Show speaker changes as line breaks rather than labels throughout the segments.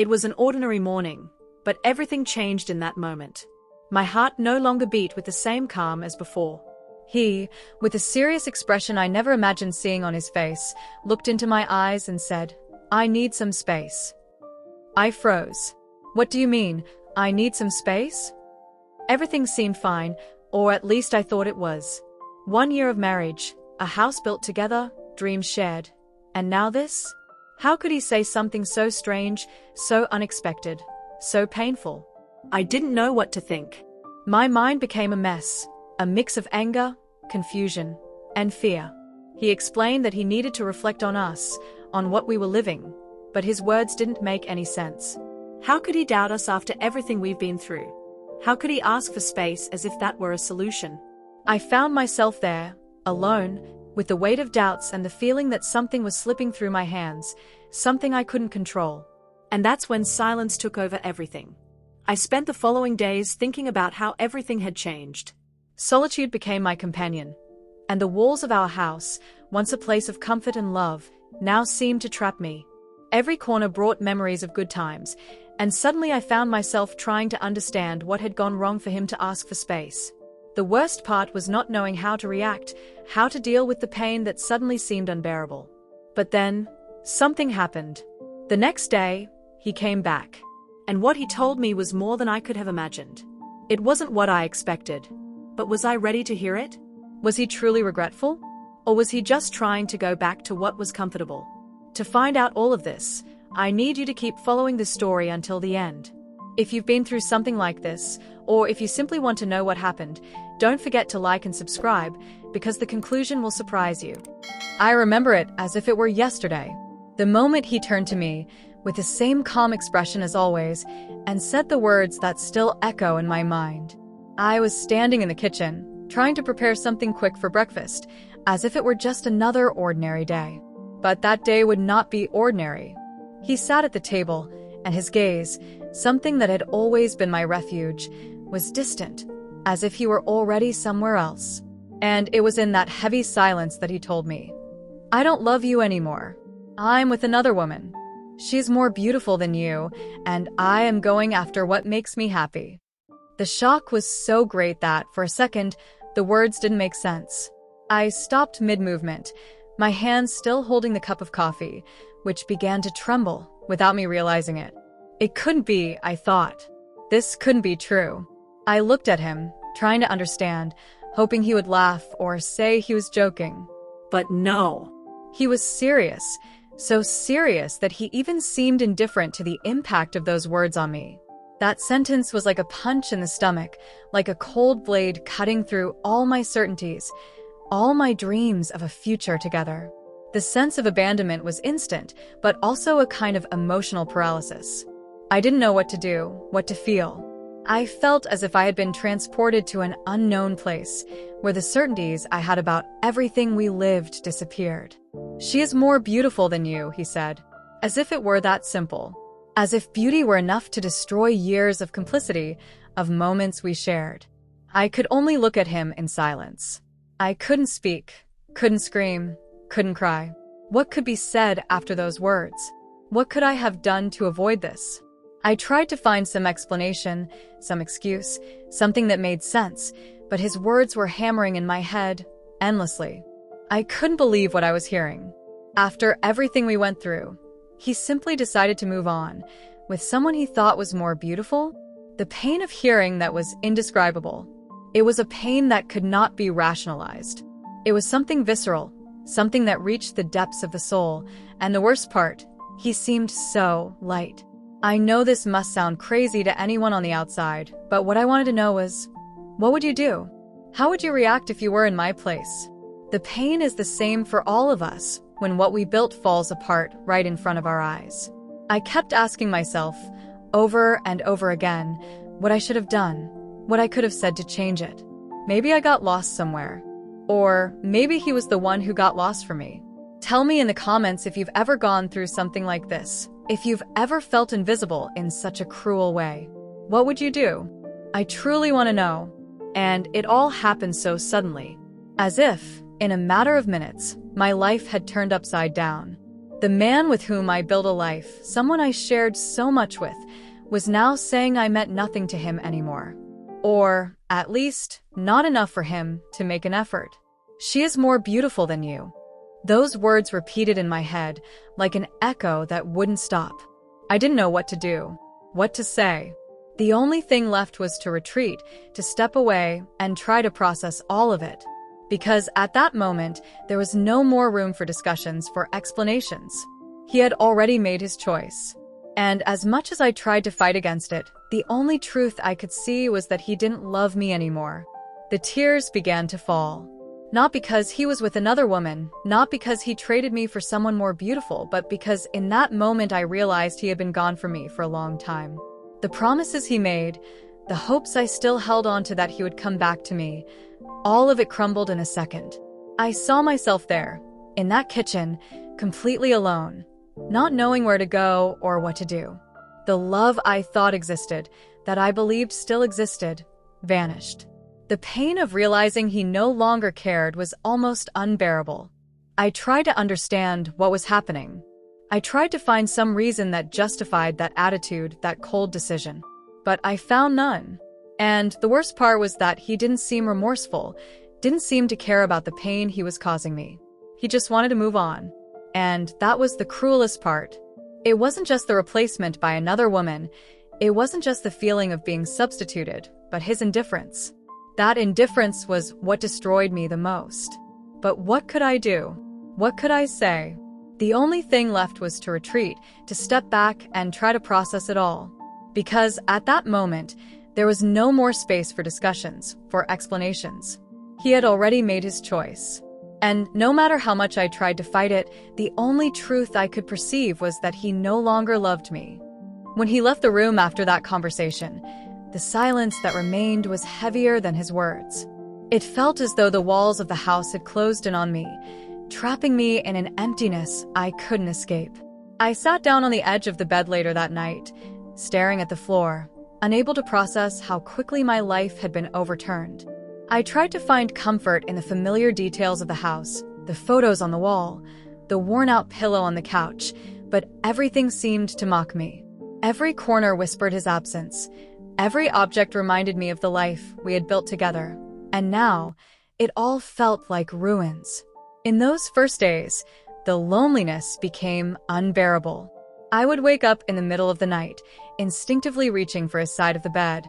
It was an ordinary morning, but everything changed in that moment. My heart no longer beat with the same calm as before. He, with a serious expression I never imagined seeing on his face, looked into my eyes and said, "I need some space." I froze. "What do you mean, I need some space?" Everything seemed fine, or at least I thought it was. 1 year of marriage, a house built together, dreams shared. And now this? How could he say something so strange, so unexpected, so painful? I didn't know what to think. My mind became a mess, a mix of anger, confusion, and fear. He explained that he needed to reflect on us, on what we were living, but his words didn't make any sense. How could he doubt us after everything we've been through? How could he ask for space as if that were a solution? I found myself there, alone, with the weight of doubts and the feeling that something was slipping through my hands, something I couldn't control. And that's when silence took over everything. I spent the following days thinking about how everything had changed. Solitude became my companion, and the walls of our house, once a place of comfort and love, now seemed to trap me. Every corner brought memories of good times, and suddenly I found myself trying to understand what had gone wrong for him to ask for space. The worst part was not knowing how to react, how to deal with the pain that suddenly seemed unbearable. But then, something happened. The next day, he came back. And what he told me was more than I could have imagined. It wasn't what I expected. But was I ready to hear it? Was he truly regretful? Or was he just trying to go back to what was comfortable? To find out all of this, I need you to keep following this story until the end. If you've been through something like this, or if you simply want to know what happened, don't forget to like and subscribe, because the conclusion will surprise you. I remember it as if it were yesterday. The moment he turned to me, with the same calm expression as always, and said the words that still echo in my mind. I was standing in the kitchen, trying to prepare something quick for breakfast, as if it were just another ordinary day. But that day would not be ordinary. He sat at the table, and his gaze, something that had always been my refuge, was distant, as if he were already somewhere else. And it was in that heavy silence that he told me, "I don't love you anymore. I'm with another woman. She's more beautiful than you, and I am going after what makes me happy." The shock was so great that, for a second, the words didn't make sense. I stopped mid-movement, my hands still holding the cup of coffee, which began to tremble without me realizing it. It couldn't be, I thought. This couldn't be true. I looked at him, trying to understand, hoping he would laugh or say he was joking. But no. He was serious, so serious that he even seemed indifferent to the impact of those words on me. That sentence was like a punch in the stomach, like a cold blade cutting through all my certainties, all my dreams of a future together. The sense of abandonment was instant, but also a kind of emotional paralysis. I didn't know what to do, what to feel. I felt as if I had been transported to an unknown place, where the certainties I had about everything we lived disappeared. "She is more beautiful than you," he said, as if it were that simple. As if beauty were enough to destroy years of complicity, of moments we shared. I could only look at him in silence. I couldn't speak, couldn't scream, couldn't cry. What could be said after those words? What could I have done to avoid this? I tried to find some explanation, some excuse, something that made sense, but his words were hammering in my head, endlessly. I couldn't believe what I was hearing. After everything we went through, he simply decided to move on, with someone he thought was more beautiful? The pain of hearing that was indescribable. It was a pain that could not be rationalized. It was something visceral, something that reached the depths of the soul, and the worst part, he seemed so light. I know this must sound crazy to anyone on the outside, but what I wanted to know was, what would you do? How would you react if you were in my place? The pain is the same for all of us when what we built falls apart right in front of our eyes. I kept asking myself, over and over again, what I should have done, what I could have said to change it. Maybe I got lost somewhere. Or maybe he was the one who got lost for me. Tell me in the comments if you've ever gone through something like this, if you've ever felt invisible in such a cruel way. What would you do? I truly want to know. And it all happened so suddenly. As if, in a matter of minutes, my life had turned upside down. The man with whom I built a life, someone I shared so much with, was now saying I meant nothing to him anymore. Or, at least, not enough for him to make an effort. She is more beautiful than you. Those words repeated in my head, like an echo that wouldn't stop. I didn't know what to do, what to say. The only thing left was to retreat, to step away, and try to process all of it. Because at that moment, there was no more room for discussions, for explanations. He had already made his choice. And as much as I tried to fight against it, the only truth I could see was that he didn't love me anymore. The tears began to fall. Not because he was with another woman, not because he traded me for someone more beautiful, but because in that moment I realized he had been gone from me for a long time. The promises he made, the hopes I still held on to that he would come back to me, all of it crumbled in a second. I saw myself there, in that kitchen, completely alone, not knowing where to go or what to do. The love I thought existed, that I believed still existed, vanished. The pain of realizing he no longer cared was almost unbearable. I tried to understand what was happening. I tried to find some reason that justified that attitude, that cold decision. But I found none. And the worst part was that he didn't seem remorseful, didn't seem to care about the pain he was causing me. He just wanted to move on. And that was the cruelest part. It wasn't just the replacement by another woman. It wasn't just the feeling of being substituted, but his indifference. That indifference was what destroyed me the most. But what could I do? What could I say? The only thing left was to retreat, to step back and try to process it all. Because at that moment, there was no more space for discussions, for explanations. He had already made his choice. And no matter how much I tried to fight it, the only truth I could perceive was that he no longer loved me. When he left the room after that conversation, the silence that remained was heavier than his words. It felt as though the walls of the house had closed in on me, trapping me in an emptiness I couldn't escape. I sat down on the edge of the bed later that night, staring at the floor, unable to process how quickly my life had been overturned. I tried to find comfort in the familiar details of the house, the photos on the wall, the worn-out pillow on the couch, but everything seemed to mock me. Every corner whispered his absence. Every object reminded me of the life we had built together. And now, it all felt like ruins. In those first days, the loneliness became unbearable. I would wake up in the middle of the night, instinctively reaching for his side of the bed,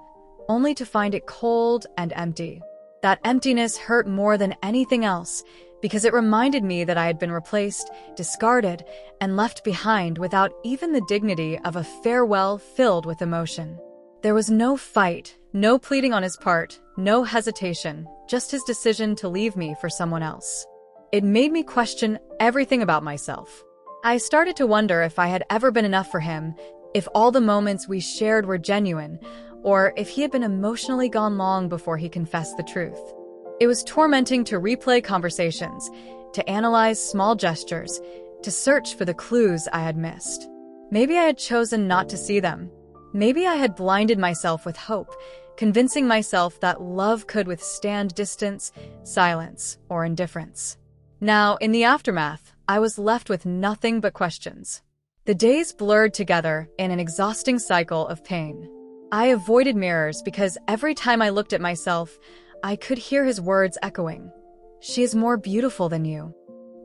only to find it cold and empty. That emptiness hurt more than anything else, because it reminded me that I had been replaced, discarded, and left behind without even the dignity of a farewell filled with emotion. There was no fight, no pleading on his part, no hesitation, just his decision to leave me for someone else. It made me question everything about myself. I started to wonder if I had ever been enough for him, if all the moments we shared were genuine, or if he had been emotionally gone long before he confessed the truth. It was tormenting to replay conversations, to analyze small gestures, to search for the clues I had missed. Maybe I had chosen not to see them. Maybe I had blinded myself with hope, convincing myself that love could withstand distance, silence, or indifference. Now, in the aftermath, I was left with nothing but questions. The days blurred together in an exhausting cycle of pain. I avoided mirrors because every time I looked at myself, I could hear his words echoing. She is more beautiful than you.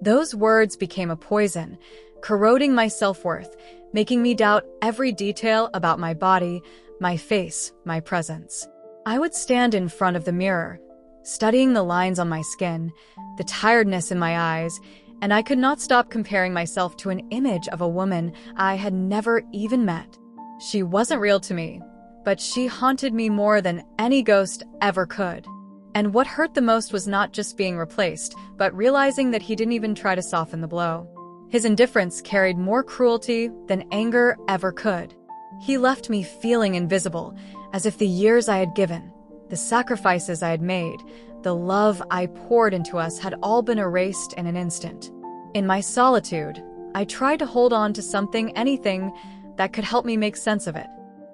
Those words became a poison, corroding my self-worth, making me doubt every detail about my body, my face, my presence. I would stand in front of the mirror, studying the lines on my skin, the tiredness in my eyes, and I could not stop comparing myself to an image of a woman I had never even met. She wasn't real to me, but she haunted me more than any ghost ever could. And what hurt the most was not just being replaced, but realizing that he didn't even try to soften the blow. His indifference carried more cruelty than anger ever could. He left me feeling invisible, as if the years I had given, the sacrifices I had made, the love I poured into us had all been erased in an instant. In my solitude, I tried to hold on to something, anything, that could help me make sense of it.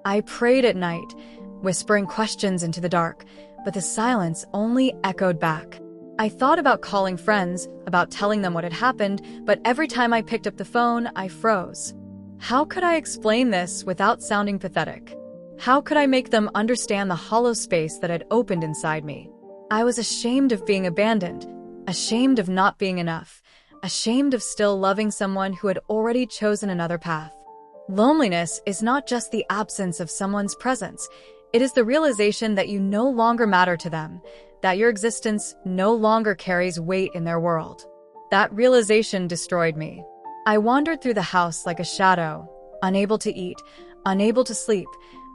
I prayed at night, whispering questions into the dark, but the silence only echoed back. I thought about calling friends, about telling them what had happened, but every time I picked up the phone, I froze. How could I explain this without sounding pathetic? How could I make them understand the hollow space that had opened inside me? I was ashamed of being abandoned, ashamed of not being enough, ashamed of still loving someone who had already chosen another path. Loneliness is not just the absence of someone's presence. It is the realization that you no longer matter to them, that your existence no longer carries weight in their world. That realization destroyed me. I wandered through the house like a shadow, unable to eat, unable to sleep,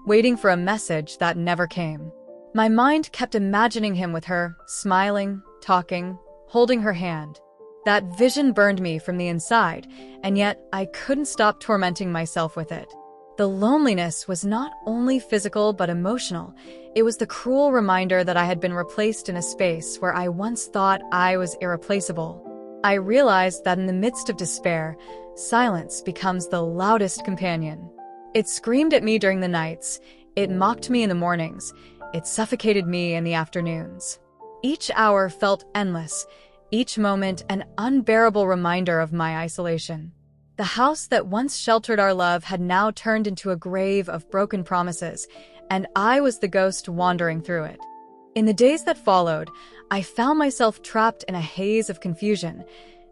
waiting for a message that never came. My mind kept imagining him with her, smiling, talking, holding her hand. That vision burned me from the inside, and yet I couldn't stop tormenting myself with it. The loneliness was not only physical but emotional. It was the cruel reminder that I had been replaced in a space where I once thought I was irreplaceable. I realized that in the midst of despair, silence becomes the loudest companion. It screamed at me during the nights, it mocked me in the mornings, it suffocated me in the afternoons. Each hour felt endless, each moment an unbearable reminder of my isolation. The house that once sheltered our love had now turned into a grave of broken promises, and I was the ghost wandering through it. In the days that followed, I found myself trapped in a haze of confusion,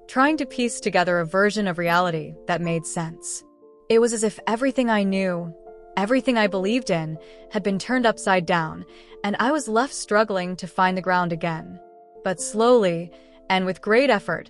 trying to piece together a version of reality that made sense. It was as if everything I knew, everything I believed in, had been turned upside down, and I was left struggling to find the ground again. But slowly, and with great effort,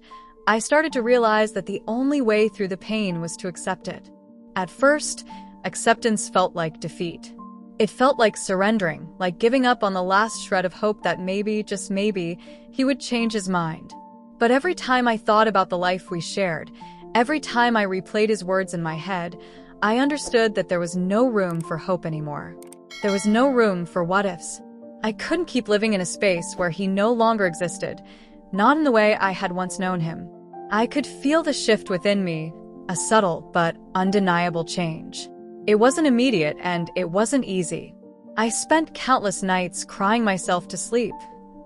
I started to realize that the only way through the pain was to accept it. At first, acceptance felt like defeat. It felt like surrendering, like giving up on the last shred of hope that maybe, just maybe, he would change his mind. But every time I thought about the life we shared, every time I replayed his words in my head, I understood that there was no room for hope anymore. There was no room for what-ifs. I couldn't keep living in a space where he no longer existed, not in the way I had once known him. I could feel the shift within me, a subtle but undeniable change. It wasn't immediate and it wasn't easy. I spent countless nights crying myself to sleep,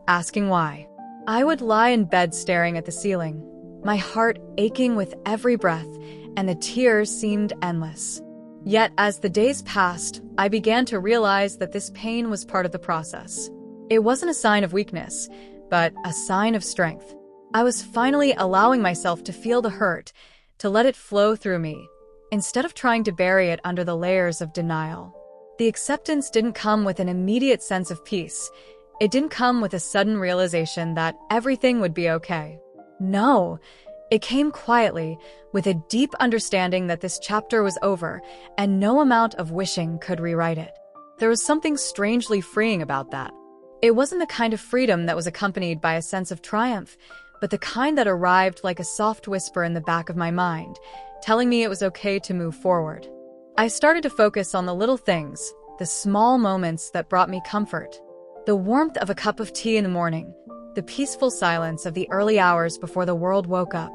asking why. I would lie in bed staring at the ceiling, my heart aching with every breath, and the tears seemed endless. Yet as the days passed, I began to realize that this pain was part of the process. It wasn't a sign of weakness, but a sign of strength. I was finally allowing myself to feel the hurt, to let it flow through me, instead of trying to bury it under the layers of denial. The acceptance didn't come with an immediate sense of peace. It didn't come with a sudden realization that everything would be okay. No, it came quietly, with a deep understanding that this chapter was over, and no amount of wishing could rewrite it. There was something strangely freeing about that. It wasn't the kind of freedom that was accompanied by a sense of triumph, but the kind that arrived like a soft whisper in the back of my mind, telling me it was okay to move forward. I started to focus on the little things, the small moments that brought me comfort. The warmth of a cup of tea in the morning, the peaceful silence of the early hours before the world woke up,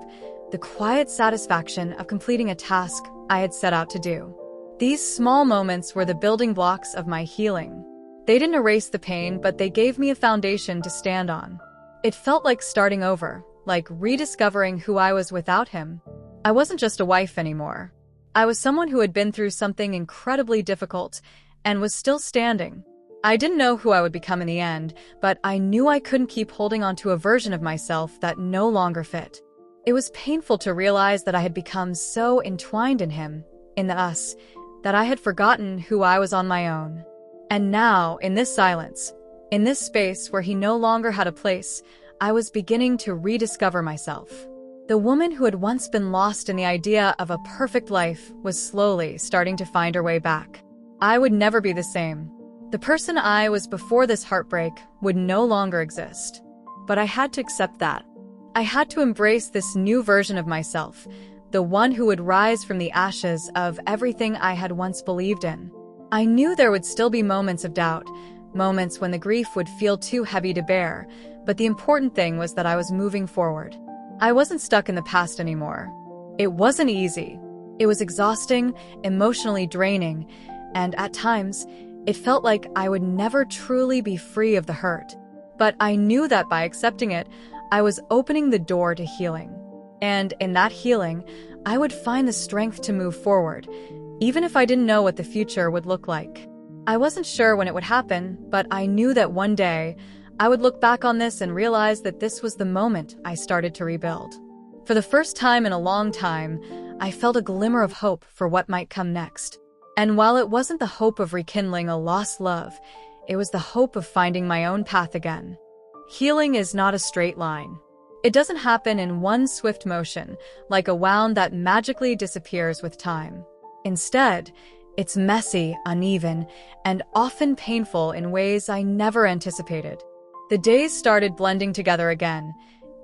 the quiet satisfaction of completing a task I had set out to do. These small moments were the building blocks of my healing. They didn't erase the pain, but they gave me a foundation to stand on. It felt like starting over, like rediscovering who I was without him. I wasn't just a wife anymore. I was someone who had been through something incredibly difficult and was still standing. I didn't know who I would become in the end, but I knew I couldn't keep holding on to a version of myself that no longer fit. It was painful to realize that I had become so entwined in him, in the us, that I had forgotten who I was on my own. And now, in this silence, in this space where he no longer had a place, I was beginning to rediscover myself. The woman who had once been lost in the idea of a perfect life was slowly starting to find her way back. I would never be the same. The person I was before this heartbreak would no longer exist. But I had to accept that. I had to embrace this new version of myself, the one who would rise from the ashes of everything I had once believed in. I knew there would still be moments of doubt, moments when the grief would feel too heavy to bear, but the important thing was that I was moving forward. I wasn't stuck in the past anymore. It wasn't easy. It was exhausting, emotionally draining, and at times, it felt like I would never truly be free of the hurt. But I knew that by accepting it, I was opening the door to healing. And in that healing, I would find the strength to move forward, even if I didn't know what the future would look like. I wasn't sure when it would happen, but I knew that one day, I would look back on this and realize that this was the moment I started to rebuild. For the first time in a long time, I felt a glimmer of hope for what might come next. And while it wasn't the hope of rekindling a lost love, it was the hope of finding my own path again. Healing is not a straight line. It doesn't happen in one swift motion, like a wound that magically disappears with time. Instead, it's messy, uneven, and often painful in ways I never anticipated. The days started blending together again,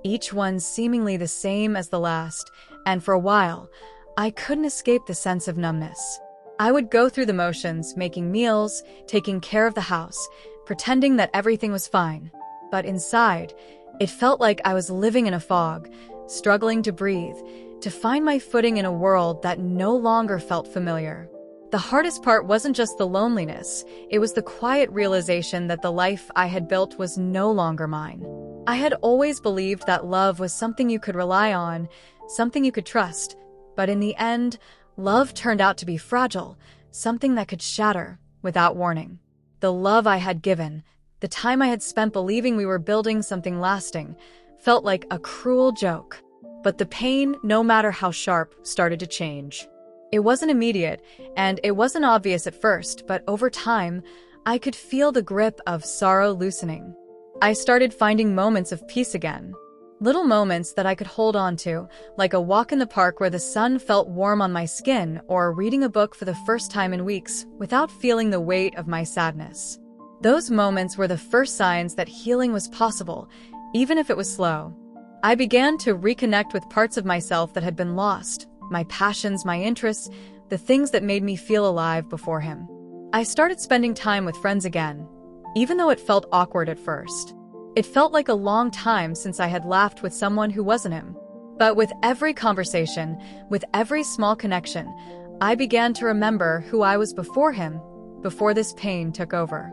each one seemingly the same as the last, and for a while, I couldn't escape the sense of numbness. I would go through the motions, making meals, taking care of the house, pretending that everything was fine. But inside, it felt like I was living in a fog, struggling to breathe, to find my footing in a world that no longer felt familiar. The hardest part wasn't just the loneliness, it was the quiet realization that the life I had built was no longer mine. I had always believed that love was something you could rely on, something you could trust, but in the end, love turned out to be fragile, something that could shatter without warning. The love I had given, the time I had spent believing we were building something lasting, felt like a cruel joke. But the pain, no matter how sharp, started to change. It wasn't immediate, and it wasn't obvious at first, but over time, I could feel the grip of sorrow loosening. I started finding moments of peace again. Little moments that I could hold on to, like a walk in the park where the sun felt warm on my skin, or reading a book for the first time in weeks without feeling the weight of my sadness. Those moments were the first signs that healing was possible, even if it was slow. I began to reconnect with parts of myself that had been lost, my passions, my interests, the things that made me feel alive before him. I started spending time with friends again, even though it felt awkward at first. It felt like a long time since I had laughed with someone who wasn't him. But with every conversation, with every small connection, I began to remember who I was before him, before this pain took over.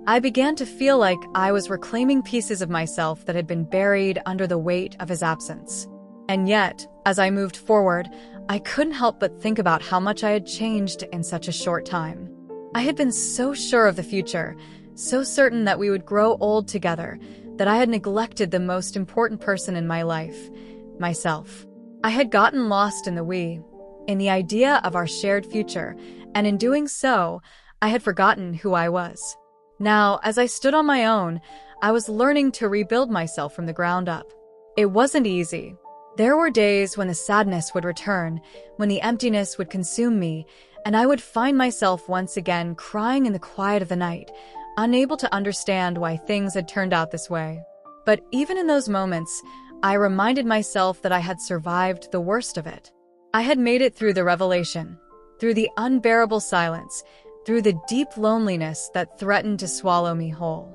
I began to feel like I was reclaiming pieces of myself that had been buried under the weight of his absence. And yet, as I moved forward, I couldn't help but think about how much I had changed in such a short time. I had been so sure of the future, so certain that we would grow old together, that I had neglected the most important person in my life, myself. I had gotten lost in the we, in the idea of our shared future, and in doing so, I had forgotten who I was. Now, as I stood on my own, I was learning to rebuild myself from the ground up. It wasn't easy. There were days when the sadness would return, when the emptiness would consume me, and I would find myself once again crying in the quiet of the night, unable to understand why things had turned out this way. But even in those moments, I reminded myself that I had survived the worst of it. I had made it through the revelation, through the unbearable silence, through the deep loneliness that threatened to swallow me whole.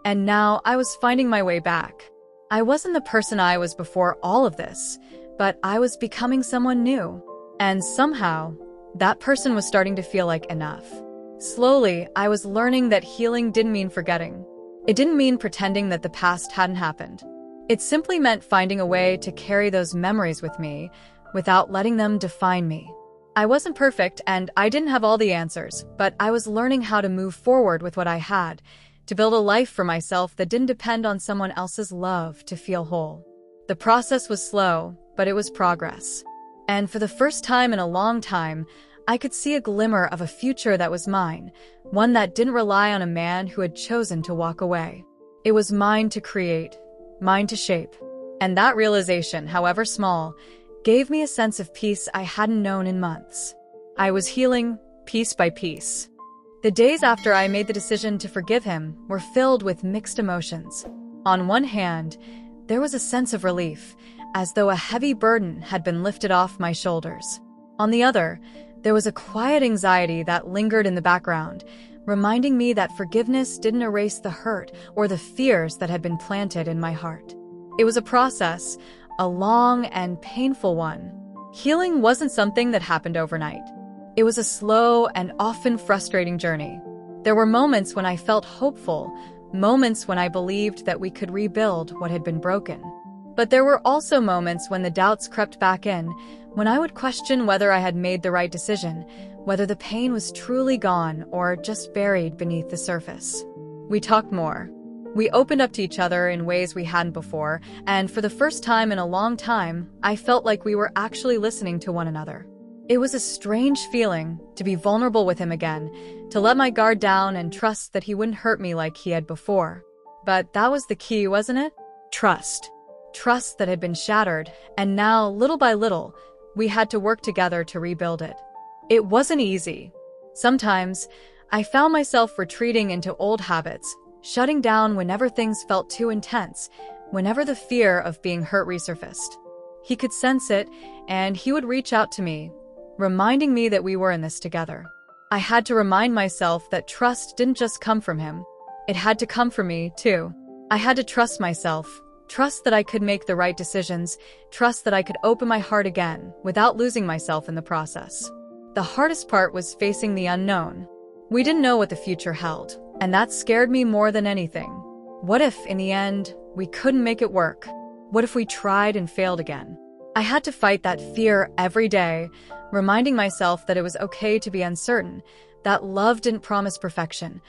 And now I was finding my way back. I wasn't the person I was before all of this, but I was becoming someone new. And somehow, that person was starting to feel like enough. Slowly, I was learning that healing didn't mean forgetting. It didn't mean pretending that the past hadn't happened. It simply meant finding a way to carry those memories with me without letting them define me. I wasn't perfect and I didn't have all the answers, but I was learning how to move forward with what I had, to build a life for myself that didn't depend on someone else's love to feel whole. The process was slow, but it was progress. And for the first time in a long time, I could see a glimmer of a future that was mine, one that didn't rely on a man who had chosen to walk away. It was mine to create, mine to shape. And that realization, however small, gave me a sense of peace I hadn't known in months. I was healing piece by piece. The days after I made the decision to forgive him were filled with mixed emotions. On one hand, there was a sense of relief, as though a heavy burden had been lifted off my shoulders. On the other, there was a quiet anxiety that lingered in the background, reminding me that forgiveness didn't erase the hurt or the fears that had been planted in my heart. It was a process, a long and painful one. Healing wasn't something that happened overnight. It was a slow and often frustrating journey. There were moments when I felt hopeful, moments when I believed that we could rebuild what had been broken. But there were also moments when the doubts crept back in, when I would question whether I had made the right decision, whether the pain was truly gone or just buried beneath the surface. We talked more. We opened up to each other in ways we hadn't before, and for the first time in a long time, I felt like we were actually listening to one another. It was a strange feeling to be vulnerable with him again, to let my guard down and trust that he wouldn't hurt me like he had before. But that was the key, wasn't it? Trust. Trust that had been shattered, and now, little by little, we had to work together to rebuild it. It wasn't easy. Sometimes, I found myself retreating into old habits, shutting down whenever things felt too intense, whenever the fear of being hurt resurfaced. He could sense it, and he would reach out to me, reminding me that we were in this together. I had to remind myself that trust didn't just come from him. It had to come from me, too. I had to trust myself, trust that I could make the right decisions, trust that I could open my heart again without losing myself in the process. The hardest part was facing the unknown. We didn't know what the future held, and that scared me more than anything. What if, in the end, we couldn't make it work? What if we tried and failed again? I had to fight that fear every day, reminding myself that it was okay to be uncertain, that love didn't promise perfection,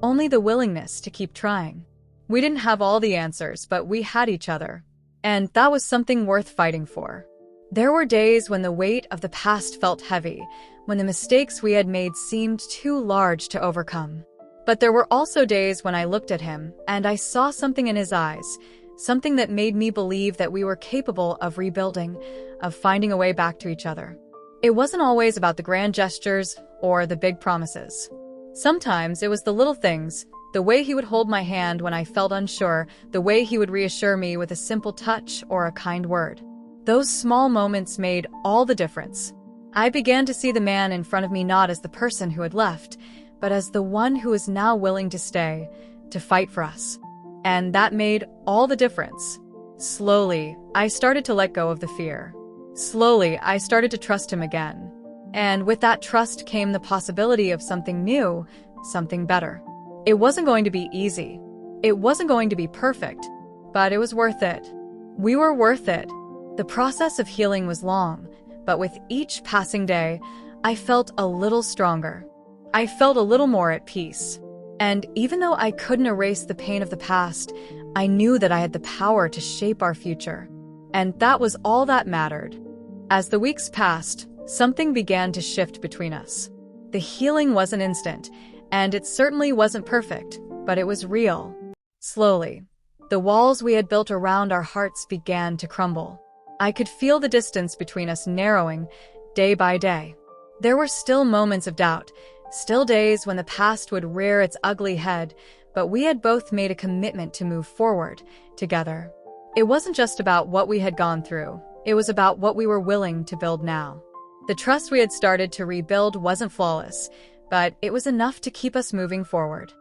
only the willingness to keep trying. We didn't have all the answers, but we had each other, and that was something worth fighting for. There were days when the weight of the past felt heavy, when the mistakes we had made seemed too large to overcome. But there were also days when I looked at him, and I saw something in his eyes, something that made me believe that we were capable of rebuilding, of finding a way back to each other. It wasn't always about the grand gestures or the big promises. Sometimes it was the little things, the way he would hold my hand when I felt unsure, the way he would reassure me with a simple touch or a kind word. Those small moments made all the difference. I began to see the man in front of me not as the person who had left, but as the one who was now willing to stay, to fight for us. And that made all the difference. Slowly, I started to let go of the fear. Slowly, I started to trust him again. And with that trust came the possibility of something new, something better. It wasn't going to be easy. It wasn't going to be perfect, but it was worth it. We were worth it. The process of healing was long, but with each passing day, I felt a little stronger. I felt a little more at peace. And even though I couldn't erase the pain of the past, I knew that I had the power to shape our future. And that was all that mattered. As the weeks passed, something began to shift between us. The healing wasn't instant, and it certainly wasn't perfect, but it was real. Slowly, the walls we had built around our hearts began to crumble. I could feel the distance between us narrowing, day by day. There were still moments of doubt, still days when the past would rear its ugly head, but we had both made a commitment to move forward, together. It wasn't just about what we had gone through, it was about what we were willing to build now. The trust we had started to rebuild wasn't flawless, but it was enough to keep us moving forward.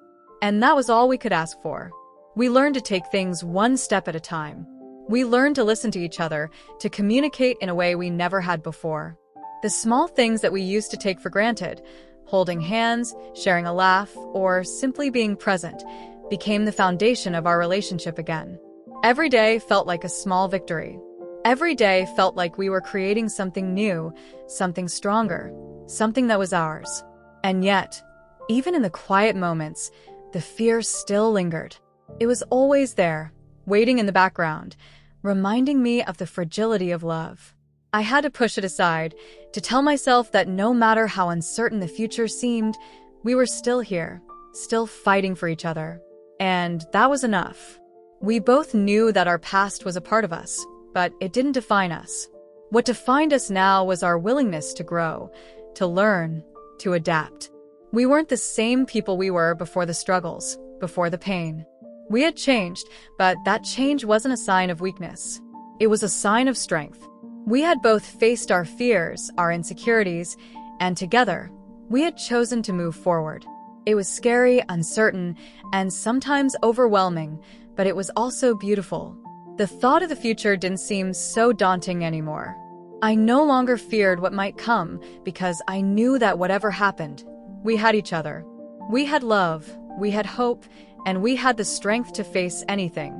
And that was all we could ask for. We learned to take things one step at a time. We learned to listen to each other, to communicate in a way we never had before. The small things that we used to take for granted, holding hands, sharing a laugh, or simply being present, became the foundation of our relationship again. Every day felt like a small victory. Every day felt like we were creating something new, something stronger, something that was ours. And yet, even in the quiet moments, the fear still lingered. It was always there, waiting in the background, reminding me of the fragility of love. I had to push it aside, to tell myself that no matter how uncertain the future seemed, we were still here, still fighting for each other. And that was enough. We both knew that our past was a part of us, but it didn't define us. What defined us now was our willingness to grow, to learn, to adapt. We weren't the same people we were before the struggles, before the pain. We had changed, but that change wasn't a sign of weakness. It was a sign of strength. We had both faced our fears, our insecurities, and together, we had chosen to move forward. It was scary, uncertain, and sometimes overwhelming, but it was also beautiful. The thought of the future didn't seem so daunting anymore. I no longer feared what might come because I knew that whatever happened, we had each other. We had love, we had hope, and we had the strength to face anything.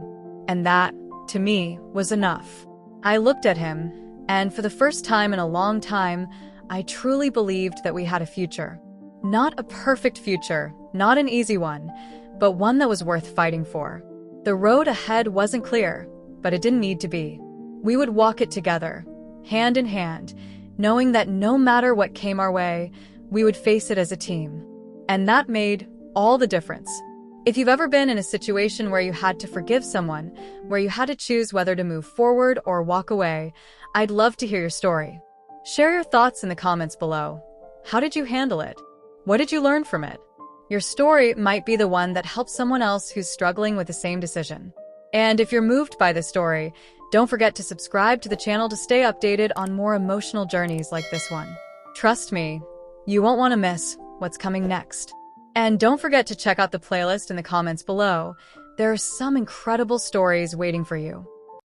And that, to me, was enough. I looked at him, and for the first time in a long time, I truly believed that we had a future. Not a perfect future, not an easy one, but one that was worth fighting for. The road ahead wasn't clear, but it didn't need to be. We would walk it together, hand in hand, knowing that no matter what came our way, we would face it as a team. And that made all the difference. If you've ever been in a situation where you had to forgive someone, where you had to choose whether to move forward or walk away, I'd love to hear your story. Share your thoughts in the comments below. How did you handle it? What did you learn from it? Your story might be the one that helps someone else who's struggling with the same decision. And if you're moved by this story, don't forget to subscribe to the channel to stay updated on more emotional journeys like this one. Trust me, you won't want to miss what's coming next. And don't forget to check out the playlist in the comments below. There are some incredible stories waiting for you.